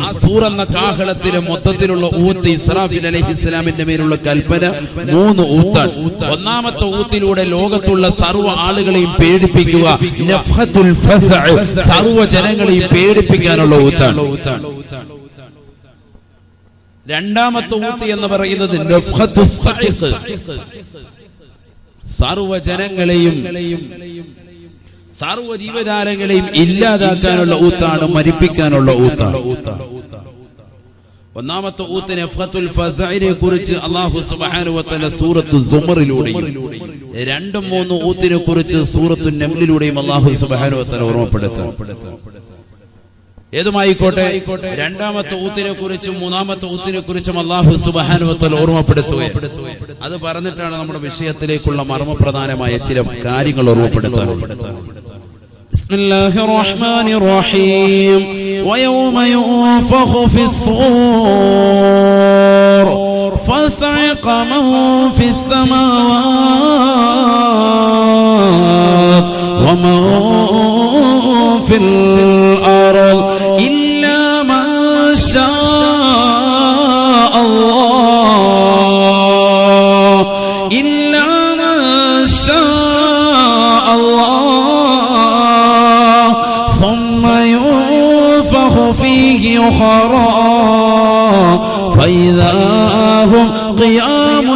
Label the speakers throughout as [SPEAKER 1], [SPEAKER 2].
[SPEAKER 1] ആ സൂർ എന്ന കാഹളത്തിലെ മൊത്തത്തിലുള്ള ഊത്ത് ഇസ്രാഫീൽ അലൈഹിസ്സലാമിന്റെ മേലുള്ള കൽപ്പന 3 ഊത്താണ്. ഒന്നാമത്തെ ഊത്തിലൂടെ ലോകത്തുള്ള സർവ്വ ആളുകളെയും പേടിപ്പിക്കുക, നഫ്ഹത്തുൽ ഫസഅ്, സർവ്വ ജനങ്ങളെയും പേടിപ്പിക്കാനുള്ള ഊത്താണ്. രണ്ടാമത്തെ ഊത്ത് എന്ന് പറയുന്നത് നഫ്ഹത്തുസ് സഖീഖ്, സർവ്വ ജനങ്ങളെയും സർവ്വ ജീവജാലങ്ങളെയും ഇല്ലാതാക്കാനുള്ള ഊത്താണ്, മരിപ്പിക്കാനുള്ള ഊത്താണ്. ഒന്നാമത്തെ ഊത്ത് നഫ്ഹത്തുൽ ഫസഇനെ കുറിച്ച് അല്ലാഹു സുബ്ഹാനഹു വ തആല സൂറത്തു സുമറിലൂടെയും 2, 3 ഊത്തിനെ കുറിച്ച് സൂറത്തു നംലിലൂടെയും അല്ലാഹു സുബ്ഹാനഹു വ തആല ഓർമ്മപ്പെടുത്തുന്നു. ഏതുമായിക്കോട്ടെ, രണ്ടാമത്തെ ഊത്തിനെ കുറിച്ചും 3ാമത്തെ ഊത്തിനെ കുറിച്ചും അല്ലാഹു സുബ്ഹാനഹു വ തആല ഓർമ്മപ്പെടുത്തുകയാണ്. അത് പറഞ്ഞിട്ടാണ് നമ്മുടെ വിഷയത്തിലേക്കുള്ള മർമ്മപ്രധാനമായ ചില കാര്യങ്ങൾ ഓർമ്മപ്പെടുത്താറുള്ളത്. ബിസ്മില്ലാഹിർ റഹ്മാനിർ റഹീം. വയൗമ യുൻഫഖു ഫിസ്സൂർ ഫസഅഖ മൻ ഫിസ്സമാവാതി വമൻ ഫിൽ അർദ് ഇല്ലാ മൻ ശാ അല്ലാഹ് ഇല്ലാ മൻ ശാ അല്ലാഹ് ثم ينفخ فيه أخرى فإذا هم قيام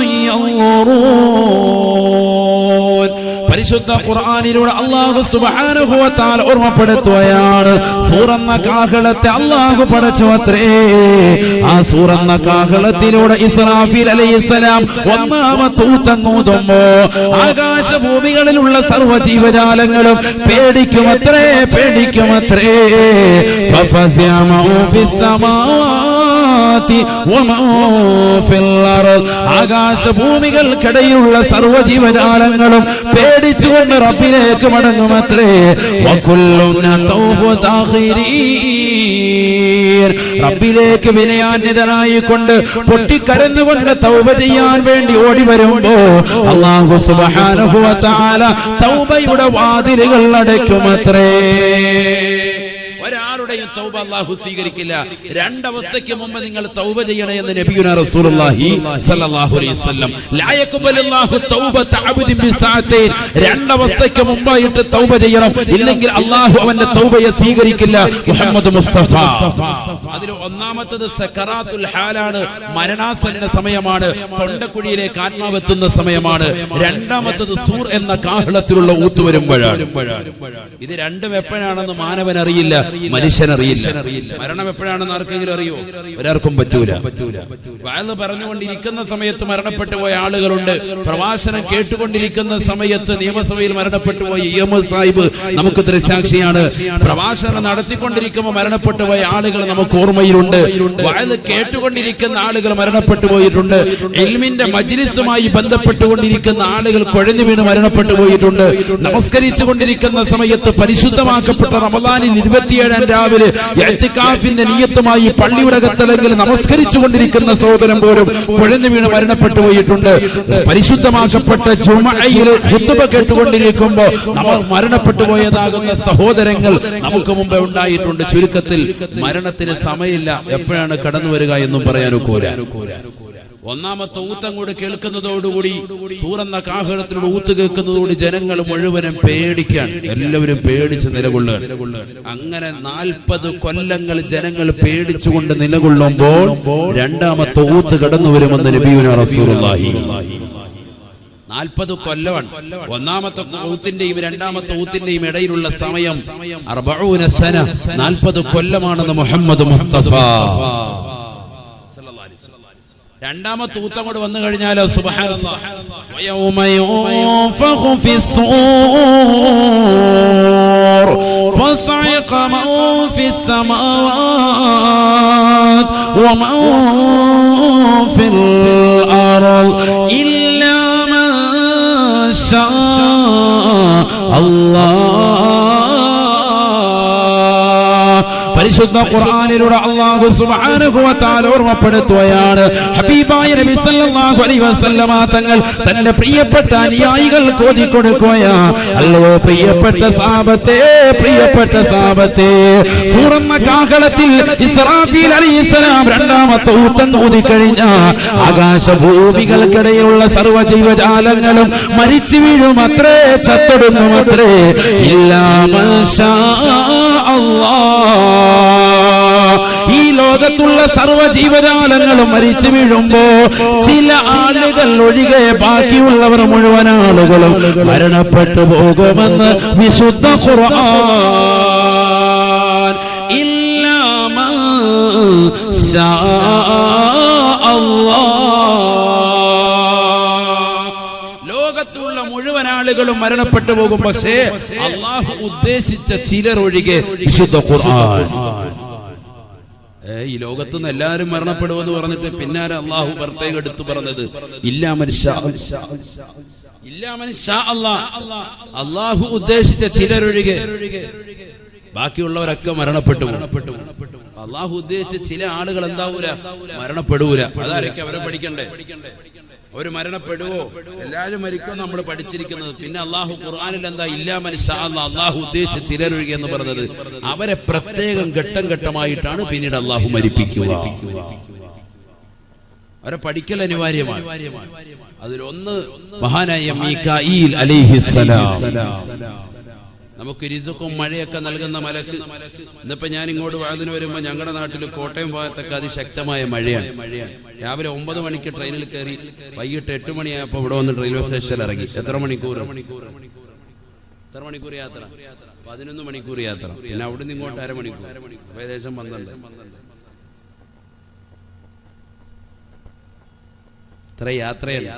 [SPEAKER 1] ينظرون. പരിശുദ്ധ ഖുർആനിലൂടെ അല്ലാഹു സുബ്ഹാനഹു വ തആല ഓർമ്മപ്പെടുത്തുകയാണ്, സൂറന്ന കാഹളത്തെ അല്ലാഹു പടച്ചു അത്രേ. ആ സൂറന്ന കാഹളത്തിലൂടെ ഇസ്രാഫീൽ അലൈഹിസ്സലാം ഒന്നാമത്തെ ഊതുമ്പോ ആകാശഭൂമികളിലുള്ള സർവ്വ ജീവജാലങ്ങളും പേടിക്കുമത്രേ, പേടിക്കുമത്രേ. ഫഫസിഅ മൻ ഫിസ്സമാവാതി വമൻ ഫിൽ അർദ്, ആകാശഭൂമികൾക്കിടയിലുള്ള സർവ്വ ജീവജാലങ്ങളും പേടിച്ചുകൊണ്ട് റബ്ബിലേക്ക് മടങ്ങുമത്രേ. റബ്ബിലേക്ക് വിനയാന്വിതനായിക്കൊണ്ട് പൊട്ടിക്കരഞ്ഞുകൊണ്ട് തൗബ ചെയ്യാൻ വേണ്ടി ഓടി വരുമ്പോ അല്ലാഹു സുബ്ഹാനഹു വ തആല തൗബയുടെ വാതിലുകൾ അടയ്ക്കുമത്രേ. ഒരാളുടെയും തൗബ അല്ലാഹു സ്വീകരിക്കില്ല. 2 അവസ്ഥയ്ക്ക് മുമ്പ് നിങ്ങൾ തൗബ ചെയ്യണേ എന്ന് നബിയുനാ റസൂലുള്ളാഹി സ്വല്ലല്ലാഹു അലൈഹി വസല്ലം. ലാ യഖ്ബലുല്ലാഹു തൗബത അബ്ദിൻ ബിസഅതൈൻ, 2 അവസ്ഥയ്ക്ക് മുമ്പായിട്ട് തൗബ ചെയ്യണം, ഇല്ലെങ്കിൽ അല്ലാഹു അവന്റെ തൗബയെ സ്വീകരിക്കില്ല. മുഹമ്മദ് മുസ്തഫ. അതിൽ ഒന്നാമത്തേത് സക്കറാത്തുൽ ഹാലാണ്, മരണാസന്ന സമയമാണ്, തൊണ്ടക്കുഴിയിലേക്ക് ആത്മാവെത്തുന്ന സമയമാണ്. രണ്ടാമത്തേത് സൂർ എന്ന കാഹളത്തിലുള്ള ഊത്ത് വരുമ്പോഴാണ്. ഇത് രണ്ടും എപ്പോഴാണെന്ന് മാനവൻ അറിയില്ല, മനുഷ്യനറിയില്ല. മരണം എപ്പോഴാണെന്ന് ആർക്കെങ്കിലും അറിയോ? ഒരാൾക്കും പറ്റൂല. വഅദ് പറഞ്ഞുകൊണ്ടിരിക്കുന്ന സമയത്ത് മരണപ്പെട്ടു പോയ ആളുകളുണ്ട്. പ്രഭാഷണം കേട്ടുകൊണ്ടിരിക്കുന്ന സമയത്ത് നിയമസഭയിൽ മരണപ്പെട്ടു പോയ ഇഎംഎസ് സാഹിബ് നമുക്ക് ദൃക്സാക്ഷിയാണ്. പ്രഭാഷണം നടത്തിക്കൊണ്ടിരിക്കുമ്പോൾ മരണപ്പെട്ടു പോയ ആളുകൾ നമുക്ക് ഓർമ്മയിലുണ്ട്. വഅദ് കേട്ടുകൊണ്ടിരിക്കുന്ന ആളുകൾ മരണപ്പെട്ടു പോയിട്ടുണ്ട്. ഇൽമിന്റെ മജ്ലിസുമായി ബന്ധപ്പെട്ടുകൊണ്ടിരിക്കുന്ന ആളുകൾ കുഴഞ്ഞു വീണ് മരണപ്പെട്ടു പോയിട്ടുണ്ട്. നമസ്കരിച്ചു കൊണ്ടിരിക്കുന്ന സമയത്ത് പരിശുദ്ധമാക്കപ്പെട്ട റമദാനിൽ 27 രാവിലെ ഇഅ്തികാഫിന്റെ നിയ്യത്തുമായി പള്ളിയുടെ അകത്തലെങ്കിൽ നമസ്കരിച്ചു കൊണ്ടിരിക്കുന്ന സഹോദരൻ പോലും കുഴഞ്ഞു വീണ് മരണപ്പെട്ടു പോയിട്ടുണ്ട്. പരിശുദ്ധമാക്കപ്പെട്ട ജുമഅയിൽ ഖുത്ബ കേട്ടുകൊണ്ടിരിക്കുമ്പോൾ നമ്മൾ മരണപ്പെട്ടു പോയതാകുന്ന സഹോദരങ്ങൾ നമുക്ക് മുമ്പേ ഉണ്ടായിട്ടുണ്ട്. ചുരുക്കത്തിൽ മരണത്തിന് സമയമില്ല, എപ്പോഴാണ് കടന്നു വരിക എന്നും പറയാൻ ഒക്കൂല. ഒന്നാമത്തെ ഊത്തങ്ങോട് കേൾക്കുന്നതോടുകൂടി സൂറന്ന കാഹളത്തിലൂടെ ഊത്ത് കേൾക്കുന്നതോടുകൂടി ജനങ്ങൾ മുഴുവനും പേടിക്കാൻ, എല്ലാവരും പേടിച്ച് നിലകൊള്ളുക. അങ്ങനെ 40 കൊല്ലങ്ങൾ ജനങ്ങൾ പേടിച്ചുകൊണ്ട് നിലകൊള്ളുമ്പോൾ രണ്ടാമത്തെ ഊത്ത് കടന്നു വരുമെന്ന് നബിയുനാ റസൂലുള്ളാഹി. 40 കൊല്ലമാണ്. ഒന്നാമത്തെ ഊത്തിന്റെയും രണ്ടാമത്തെ ഊത്തിന്റെയും ഇടയിലുള്ള സമയം 40 സന, 40 കൊല്ലമാണെന്ന് മുഹമ്മദ് മുസ്തഫ. രണ്ടാമത്തെ ഊത്ത് അങ്ങോട്ട് വന്നു കഴിഞ്ഞാൽ സുബ്ഹാനല്ലാഹ്, വയൗമ യുൻഫഖു ഫിസ്സൂർ ഫസഅഖ മൻ ഫിസ്സമാവാതി വമൻ ഫിൽ അർദ് ഇല്ലാ മൻ ശാ അല്ലാഹ്. പരിശുദ്ധ ഖുർആനിലൂടെ അല്ലാഹു സുബ്ഹാനഹു വ തആല ഓർമ്മപ്പെടുത്തുകയാണ്. ഹബീബായ നബി സല്ലല്ലാഹു അലൈഹി വസല്ലമ തങ്ങൾ തന്റെ പ്രിയപ്പെട്ട അനുയായികൾക്ക് ഓതി കൊടുക്കുകയാണ്. അല്ലയോ പ്രിയപ്പെട്ട സഹാബത്തെ സൂറന്ന കാഹളത്തിൽ ഇസ്രാഫീൽ അലൈഹിസ്സലാം രണ്ടാമത്തെ ഊത്തം ഊതി കഴിഞ്ഞാൽ ആകാശഭൂമികൾക്കിടയിലുള്ള സർവ്വ ജീവജാലങ്ങളും മരിച്ചു വീഴുമത്രേ, ചത്തൊടുങ്ങുമത്രേ. ഇല്ലാ മാഷാ അല്ലാഹ്. ഈ ലോകത്തുള്ള സർവ്വ ജീവജാലങ്ങളും മരിച്ചു വീഴുമ്പോ ചില ആളുകൾ ഒഴികെ ബാക്കിയുള്ളവർ മുഴുവൻ ആളുകളും മരണപ്പെട്ടു പോകുമെന്ന് വിശുദ്ധ ഖുർആൻ. ഇല്ലാ മാഷാ അല്ലാഹ്. ലോകത്തുള്ള മുഴുവൻ ആളുകളും മരണപ്പെട്ടു പോകും, പക്ഷേ അല്ലാഹു ഉദ്ദേശിച്ച ചിലർ ഒഴികെ വിശുദ്ധ ഖുർആൻ. ഈ ലോകത്തുനിന്ന് എല്ലാവരും മരണപ്പെടുമെന്ന് പറഞ്ഞിട്ട് പിന്നാലെ അള്ളാഹു പ്രത്യേകം എടുത്തു പറഞ്ഞത് ഇല്ലാ മൻ ശാ അല്ലാഹ്. അള്ളാഹു ഉദ്ദേശിച്ച ചിലരൊഴികെ ബാക്കിയുള്ളവരൊക്കെ മരണപ്പെട്ടു. അള്ളാഹു ഉദ്ദേശിച്ച ചില ആളുകൾ എന്താവൂല, മരണപ്പെടൂല. അതാരൊക്കെ അവരെ പഠിക്കണ്ടേ? ഒരു മരണപ്പെടുവോ? എല്ലാവരും മരിക്കുമെന്ന് നമ്മൾ പഠിച്ചിരിക്കുന്നത്. പിന്നെ അള്ളാഹു ഖുർആനിൽ എന്താ ഇല്ലാ മൻ ശാ അല്ലാഹ്, അള്ളാഹു ഉദ്ദേശിച്ച ചിലരൊഴികെ എന്ന് പറഞ്ഞത് അവരെ പ്രത്യേകം ഘട്ടം ഘട്ടമായിട്ടാണ് പിന്നീട് അള്ളാഹു മരിപ്പിക്കുക. അവരെ പഠിക്കൽ അനിവാര്യമാണ്. അതിലൊന്ന് മഹാനായ മീകാഈൽ അലൈഹിസ്സലാം. നമുക്ക് റിസ്ഖും മഴയൊക്കെ നൽകുന്ന മലക്ക്. ഇന്നിപ്പോ ഞാൻ ഇങ്ങോട്ട് വാതിന് വരുമ്പോ ഞങ്ങളുടെ നാട്ടിൽ കോട്ടയം ഭാഗത്തൊക്കെ അതിശക്തമായ മഴയാണ്. രാവിലെ 9 മണിക്ക് ട്രെയിനിൽ കയറി വൈകിട്ട് 8 മണിയായപ്പോ ഇവിടെ വന്ന് റെയിൽവേ സ്റ്റേഷനിൽ ഇറങ്ങി. എത്ര മണിക്കൂർ യാത്ര? 11 മണിക്കൂർ യാത്ര. പിന്നെ അവിടുന്ന് ഇങ്ങോട്ട് അരമണിക്കൂർ, ഏകദേശം 12. ഇത്ര യാത്രയല്ല.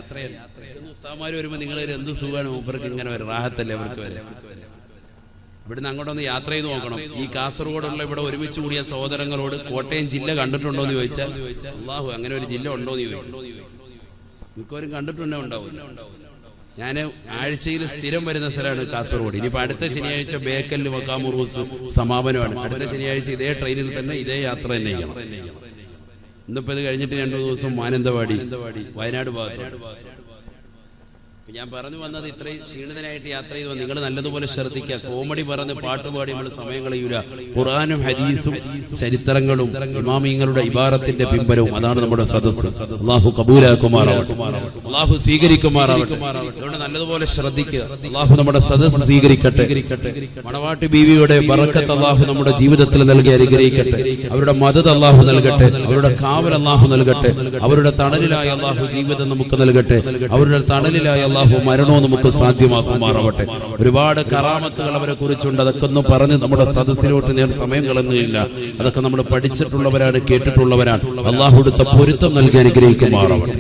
[SPEAKER 1] ഉസ്താദ്മാര് വരുമ്പോ നിങ്ങൾ എന്ത് സുഖമാണ് മൂപ്പർക്ക്, ഇങ്ങനെ വരും, റാഹത്തല്ലേ അവർക്ക് വരെ. ഇവിടുന്ന് അങ്ങോട്ടൊന്ന് യാത്ര ചെയ്ത് നോക്കണം. ഈ കാസർഗോഡുള്ള ഇവിടെ ഒരുമിച്ച് കൂടിയ സഹോദരങ്ങളോട് കോട്ടയം ജില്ല കണ്ടിട്ടുണ്ടോ എന്ന് ചോദിച്ചാൽ അല്ലാഹു അങ്ങനെ ഒരു ജില്ല ഉണ്ടോ എന്ന് ചോദിക്കും. മിക്കവരും കണ്ടിട്ടുണ്ടോ? ഉണ്ടാവും. ഞാൻ ആഴ്ചയിൽ സ്ഥിരം വരുന്ന സ്ഥലമാണ് കാസർഗോഡ്. ഇനിയിപ്പോൾ അടുത്ത ശനിയാഴ്ച ബേക്കലിൽ മക്കാമുറൂസ് സമാപനമാണ്. അടുത്ത ശനിയാഴ്ച ഇതേ ട്രെയിനിൽ തന്നെ ഇതേ യാത്ര തന്നെ ചെയ്യണം. ഇന്നിപ്പോൾ ഇത് കഴിഞ്ഞിട്ട് 2 ദിവസം മാനന്തവാടി, വയനാട് ഭാഗത്ത്. ഞാൻ പറഞ്ഞു വന്നത് ഇത്രയും ക്ഷീണിതനായിട്ട് യാത്ര ചെയ്തു. നിങ്ങൾ നല്ലതുപോലെ ശ്രദ്ധിക്കുക. കോമഡി പറഞ്ഞ് പാട്ടുപാടി നമ്മൾ സമയം കളയൂല. ഖുർആനും ഹദീസും ചരിത്രങ്ങളും ഇമാമിങ്ങളുടെ ഇബാറത്തിന്റെ പിമ്പലവും അതാണ് നമ്മുടെ സദസ്സ്. അല്ലാഹു കബൂലാക്കുമാറാവട്ടെ, അല്ലാഹു സ്വീകരിക്കുമാറാവട്ടെ. അതുകൊണ്ട് നല്ലതുപോലെ ശ്രദ്ധിക്കുക. അല്ലാഹു നമ്മുടെ സദസ്സ് സ്വീകരിക്കട്ടെ. മണവാട്ടി ബീവിയുടെ ബറക്കത്ത് അല്ലാഹു നമ്മുടെ ജീവിതത്തിൽ നൽകി അനുഗ്രഹിക്കട്ടെ. അവരുടെ മദദ് അല്ലാഹു നൽകട്ടെ. അവരുടെ കാവൽ അല്ലാഹു നൽകട്ടെ. അവരുടെ തണലിലായ അല്ലാഹു ജീവിതം നമുക്ക് നൽകട്ടെ. അവരുടെ തണലിലായ അല്ലാഹു മരണവും നമുക്ക് സാധ്യമാക്കുമാറാവട്ടെ. ഒരുപാട് കറാമത്തുകൾ അവരെ കുറിച്ചുണ്ട്. അതൊക്കെ ഒന്നും പറഞ്ഞ് നമ്മുടെ സദസ്സിലോട്ട് ഞാൻ സമയം കളഞ്ഞില്ല. അതൊക്കെ നമ്മൾ പഠിച്ചിട്ടുള്ളവരാണ്, കേട്ടിട്ടുള്ളവരാണ്. അല്ലാഹു കൊടുത്ത പൊരുത്തം നൽകി അനുഗ്രഹിക്കുമാറാവട്ടെ.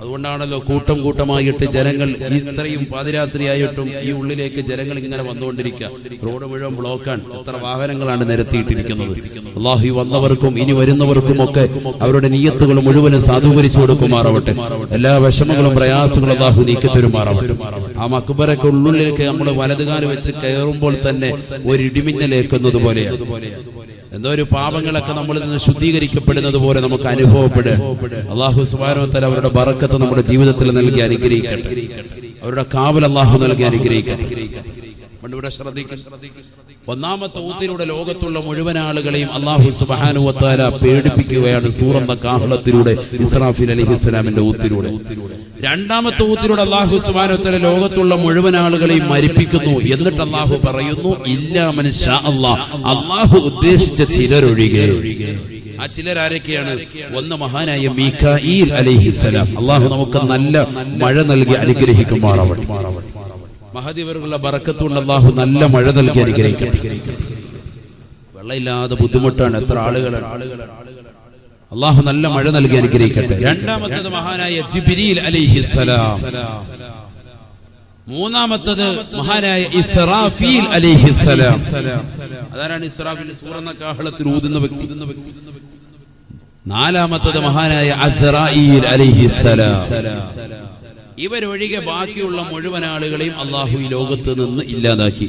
[SPEAKER 1] അതുകൊണ്ടാണല്ലോ കൂട്ടം കൂട്ടമായിട്ട് ജനങ്ങൾ ഇത്രയും പാതിരാത്രിയായിട്ടും ഈ ഉള്ളിലേക്ക് ജനങ്ങൾ ഇങ്ങനെ വന്നുകൊണ്ടിരിക്കുക. റോഡ് മുഴുവൻ ബ്ലോക്കാണ്. എത്ര വാഹനങ്ങളാണ് നിരത്തിയിട്ടിരിക്കുന്നത്. അല്ലാഹു വന്നവർക്കും ഇനി വരുന്നവർക്കും ഒക്കെ അവരുടെ നിയ്യത്തുകൾ മുഴുവനും സാധൂകരിച്ചു കൊടുക്കുമാറാവട്ടെ. എല്ലാ വിഷമങ്ങളും പ്രയാസങ്ങളും അല്ലാഹു നീക്കി തരുമാറാവട്ടെ. ആ മക്ബറയ്ക്ക് ഉള്ളിലേക്ക് നമ്മൾ വലതുകാല് വെച്ച് കയറുമ്പോൾ തന്നെ ഒരു ഇടിമിന്നലേക്കുന്നത് പോലെയാണ്. എന്തോ ഒരു പാപങ്ങളൊക്കെ നമ്മളിൽ നിന്ന് ശുദ്ധീകരിക്കപ്പെടുന്നത് പോലെ നമുക്ക് അനുഭവപ്പെടുക. അല്ലാഹു സുബ്ഹാനഹു വ തആല അവരുടെ ബറക്കത്ത് നമ്മുടെ ജീവിതത്തിൽ നൽകി അനുഗ്രഹിക്കട്ടെ. അവരുടെ കാവൽ അല്ലാഹു നൽകി അനുഗ്രഹിക്കട്ടെ. ഇവിടെ ശ്രദ്ധിക്കുക. ഒന്നാമത്തെ ഊത്തിലൂടെ ലോകത്തുള്ള മുഴുവൻ ആളുകളെയും അല്ലാഹു സുബ്ഹാനഹു വ തആല പേടിപ്പിക്കുകയാണ് സൂറന്ന കാഹളത്തിലൂടെ, ഇസ്രാഫീൽ അലൈഹിസ്സലാമിന്റെ ഊത്തിലൂടെ. രണ്ടാമത്തെ ഊത്തിലൂടെ അല്ലാഹു സുബ്ഹാനഹു വ തആല ലോകത്തുള്ള മുഴുവൻ ആളുകളെയും മരിപ്പിക്കുന്നു. എന്നിട്ട് അല്ലാഹു പറയുന്നു ഇല്ലാ മൻ ശാ അല്ലാഹ്, അല്ലാഹു ഉദ്ദേശിച്ച ചിലരൊഴികെ. ആ ചിലരാരൊക്കെയാണ്? ഒന്ന് മഹാനായ മീകാഈൽ അലൈഹിസ്സലാം. അല്ലാഹു നമുക്ക് നല്ല മഴ നൽകി അനുഗ്രഹിക്കുമാറാവട്ടെ. മഹദിവറുകളുടെ ബറക്കത്തുകൊണ്ട് അല്ലാഹു നല്ല മഴ നൽകി അനുഗ്രഹിക്കട്ടെ. വെള്ളമില്ലാതെ ബുദ്ധിമുട്ടാണ് എത്ര ആളുകളാണ്. അല്ലാഹു നല്ല മഴ നൽകി അനുഗ്രഹിക്കട്ടെ. രണ്ടാമത്തേത് മഹാനായ ജിബ്രീൽ അലൈഹിസ്സലാം. മൂന്നാമത്തേത് മഹാനായ ഇസ്രാഫീൽ അലൈഹിസ്സലാം. അതാരാണ് ഇസ്രാഫീൽ? സൂറന്ന കാഹളത്തിൽ ഊതുന്ന വ്യക്തി. നാലാമത്തേത് മഹാനായ അസ്റായീൽ അലൈഹിസ്സലാം. ഇവരൊഴികെ ബാക്കിയുള്ള മുഴുവൻ ആളുകളെയും അല്ലാഹു ഈ ലോകത്ത് നിന്ന് ഇല്ലാതാക്കി.